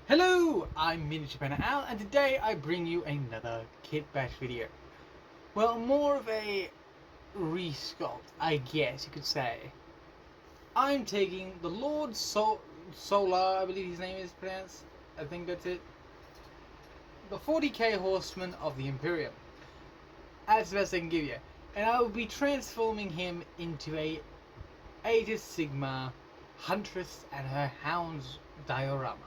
Hello, I'm Miniature Painter Al, and today I bring you another kit bash video. Well, more of a resculpt, I guess you could say. I'm taking the Solar, I believe his name is pronounced. I think that's it. The 40k Horseman of the Imperium. That's the best I can give you. And I will be transforming him into a Aegis Sigmar huntress and her hounds diorama.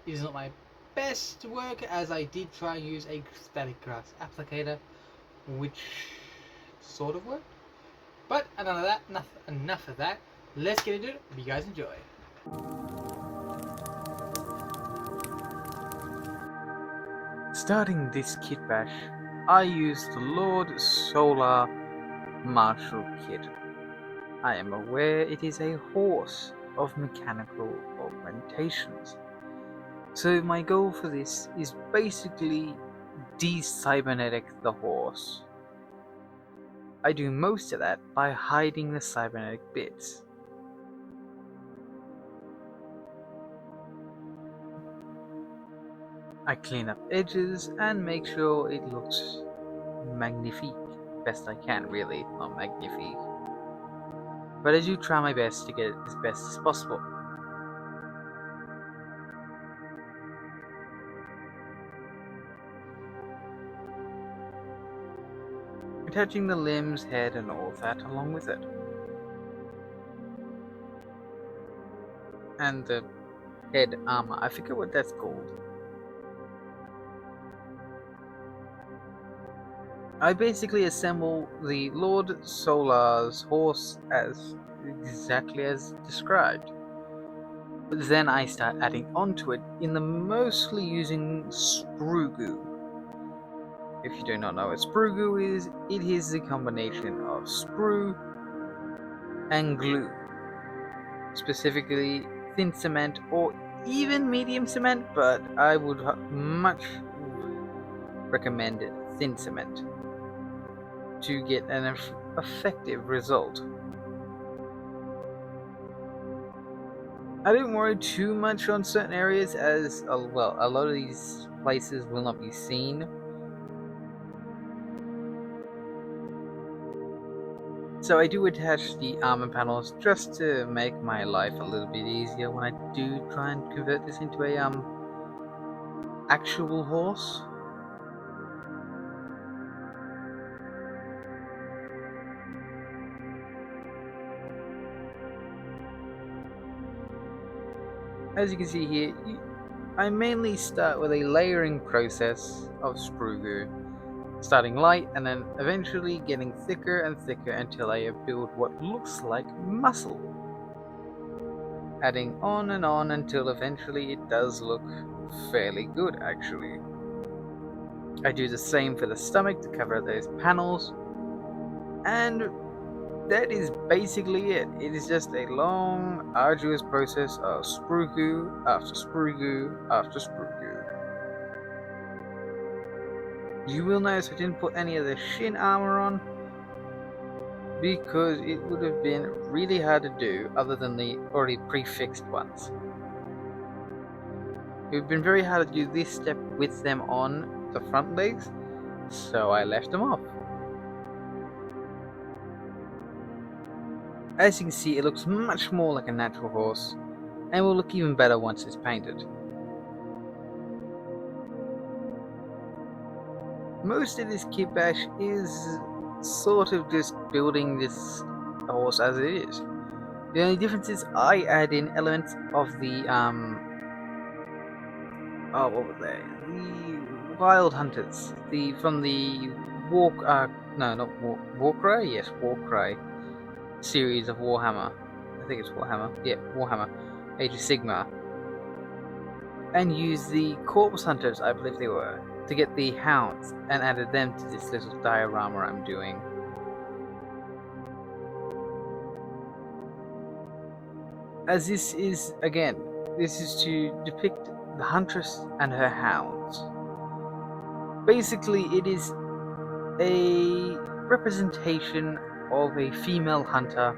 It is not my best work, as I did try and use a static grass applicator, which sort of worked. But enough of that. Let's get into it. Hope you guys enjoy. Starting this kit bash, I used the Lord Solar Martial Kit. I am aware it is a horse of mechanical augmentations. So my goal for this is basically de-cybernetic the horse. I do most of that by hiding the cybernetic bits. I clean up edges and make sure it looks magnifique. Best I can, really, not magnifique. But I do try my best to get it as best as possible. Attaching the limbs, head and all that along with it. And the head armor, I forget what that's called. I basically assemble the Lord Solar's horse as exactly as described. But then I start adding onto it in the mostly using sprue goo. If you do not know what sprue goo is, it is the combination of sprue and glue. Specifically thin cement or even medium cement, but I would much recommend thin cement to get an effective result. I didn't worry too much on certain areas, as a lot of these places will not be seen. So I do attach the armor panels just to make my life a little bit easier when I do try and convert this into a actual horse. As you can see here, I mainly start with a layering process of sprue goo, starting light and then eventually getting thicker and thicker until I have built what looks like muscle. Adding on and on until eventually it does look fairly good, actually. I do the same for the stomach to cover those panels, and that is basically it. It is just a long, arduous process of sprue goo after sprue goo after sprue goo. You will notice I didn't put any of the shin armor on, because it would have been really hard to do other than the already prefixed ones. It would have been very hard to do this step with them on the front legs, so I left them off. As you can see, it looks much more like a natural horse, and will look even better once it's painted. Most of this kit bash is sort of just building this horse as it is. The only difference is I add in elements of the what were they? The wild hunters. From the Warcry? Yes, Warcry series of Warhammer. I think it's Warhammer. Yeah, Warhammer. Age of Sigmar. And use the corpse hunters, I believe they were, to get the hounds, and added them to this little diorama I'm doing. As this is, again, this is to depict the huntress and her hounds. Basically, it is a representation of a female hunter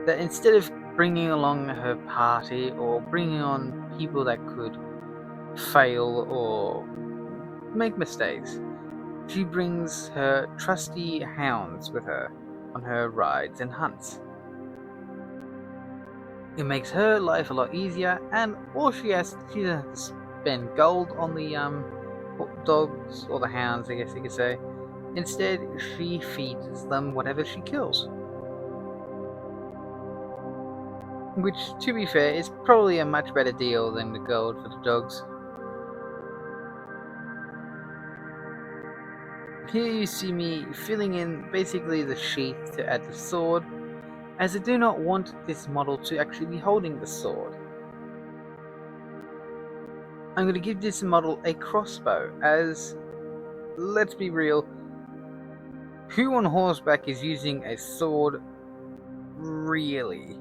that, instead of bringing along her party or bringing on people that could fail or make mistakes. She brings her trusty hounds with her on her rides and hunts. It makes her life a lot easier, and all she doesn't have to spend gold on the dogs or the hounds, I guess you could say. Instead, she feeds them whatever she kills. Which, to be fair, is probably a much better deal than the gold for the dogs. Here you see me filling in basically the sheath to add the sword, as I do not want this model to actually be holding the sword. I'm going to give this model a crossbow, as, let's be real, who on horseback is using a sword, really?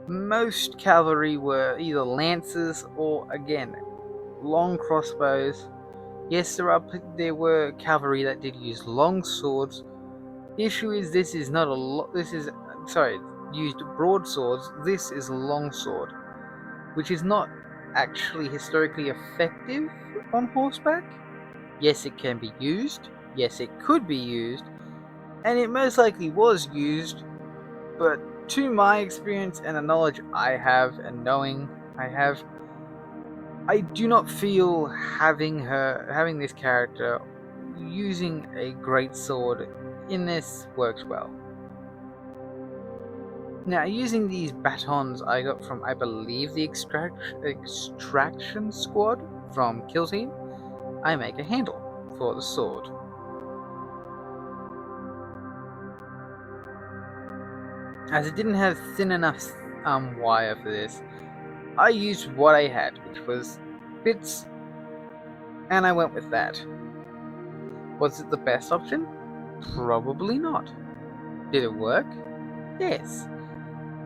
Most cavalry were either lances or, again, long crossbows. Yes, there were cavalry that did use long swords. The issue is this is not used broadswords. This is a long sword, which is not actually historically effective on horseback. Yes, it can be used. Yes, it could be used, and it most likely was used, but to my experience and the knowledge I have and knowing I have, I do not feel having this character using a great sword in this works well. Now, using these batons I got from, I believe, the extraction squad from Kill Team, I make a handle for the sword. As it didn't have thin enough wire for this, I used what I had, which was bits, and I went with that. Was it the best option? Probably not. Did it work? Yes.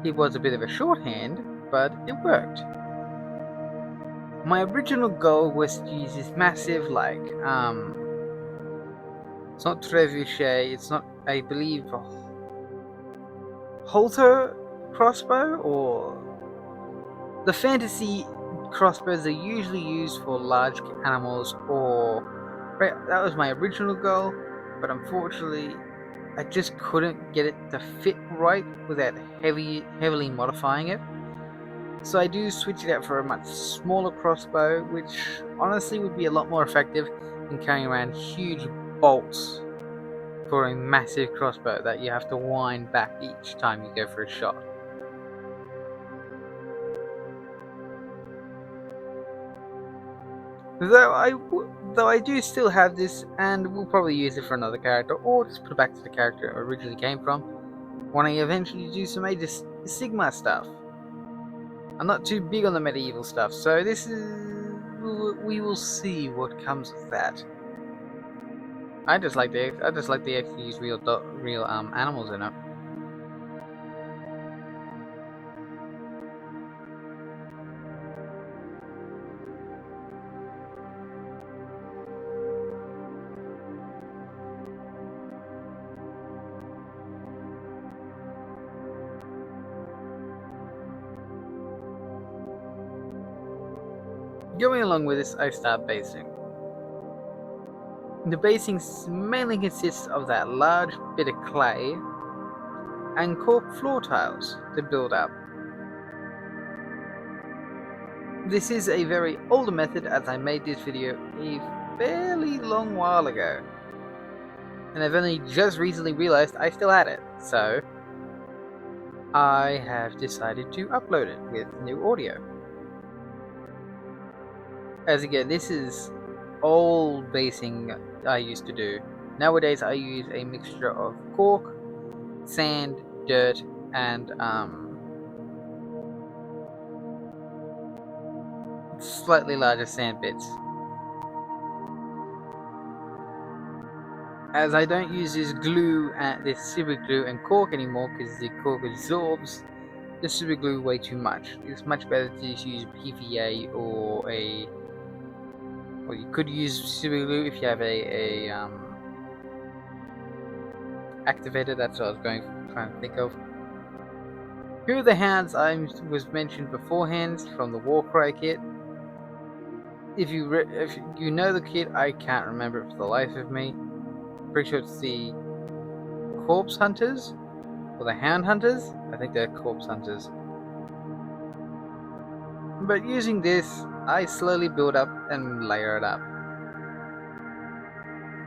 It was a bit of a shorthand, but it worked. My original goal was to use this massive, it's not trebuchet, it's not, I believe, a halter crossbow, or the fantasy crossbows are usually used for large animals, or that was my original goal, but unfortunately I just couldn't get it to fit right without heavily modifying it. So I do switch it out for a much smaller crossbow, which honestly would be a lot more effective than carrying around huge bolts for a massive crossbow that you have to wind back each time you go for a shot. Though I do still have this, and will probably use it for another character, or just put it back to the character it originally came from, when I eventually do some major sigmar stuff. I'm not too big on the medieval stuff, so we will see what comes of that. I just like they actually use real animals in it. Going along with this, I start basing. The basing mainly consists of that large bit of clay and cork floor tiles to build up. This is a very older method, as I made this video a fairly long while ago, and I've only just recently realized I still had it, so I have decided to upload it with new audio. As again, this is old basing I used to do. Nowadays I use a mixture of cork, sand, dirt, and slightly larger sand bits. As I don't use this super glue and cork anymore, because the cork absorbs the super glue way too much. It's much better to just use PVA or you could use super glue if you have a activator. That's what I was trying to think of. Here are the hounds I was mentioned beforehand from the Warcry kit. If you know the kit, I can't remember it for the life of me. Pretty sure it's the corpse hunters or the hound hunters. I think they're corpse hunters. But using this, I slowly build up and layer it up.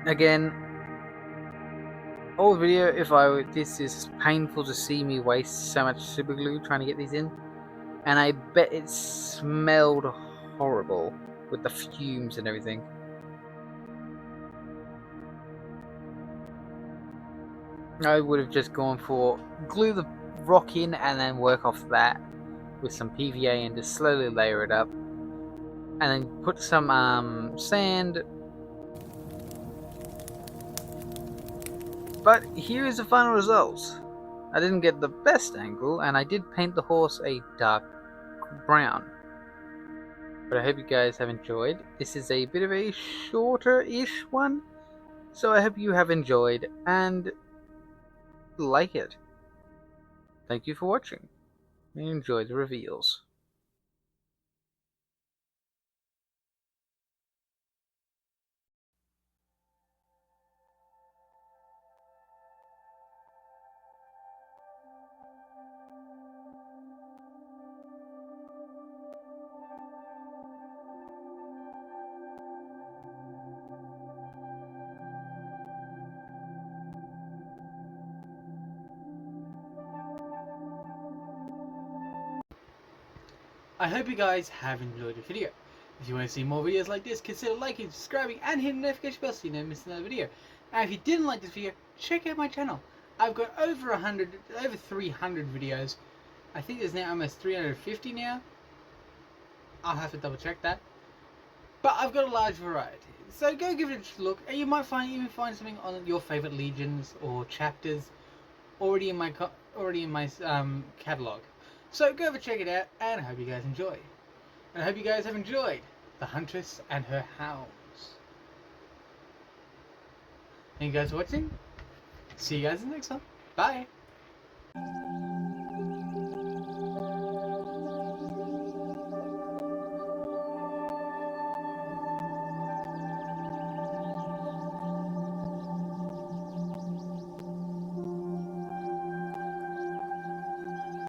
Again, old video. This is painful to see me waste so much super glue trying to get these in, and I bet it smelled horrible with the fumes and everything. I would have just gone for glue the rock in and then work off that with some PVA and just slowly layer it up, and then put some sand. But here is the final result. I didn't get the best angle, and I did paint the horse a dark brown. But I hope you guys have enjoyed. This is a bit of a shorter-ish one, so I hope you have enjoyed and like it. Thank you for watching, and enjoy the reveals. I hope you guys have enjoyed the video. If you want to see more videos like this, consider liking, subscribing, and hitting the notification bell so you don't miss another video. And if you didn't like this video, check out my channel. I've got over 300 videos. I think there's now almost 350 now. I'll have to double check that. But I've got a large variety. So go give it a look, and you might even find something on your favorite legions or chapters already in my catalog. So go over check it out, and I hope you guys enjoy. And I hope you guys have enjoyed the Huntress and her hounds. Thank you guys for watching. See you guys in the next one. Bye.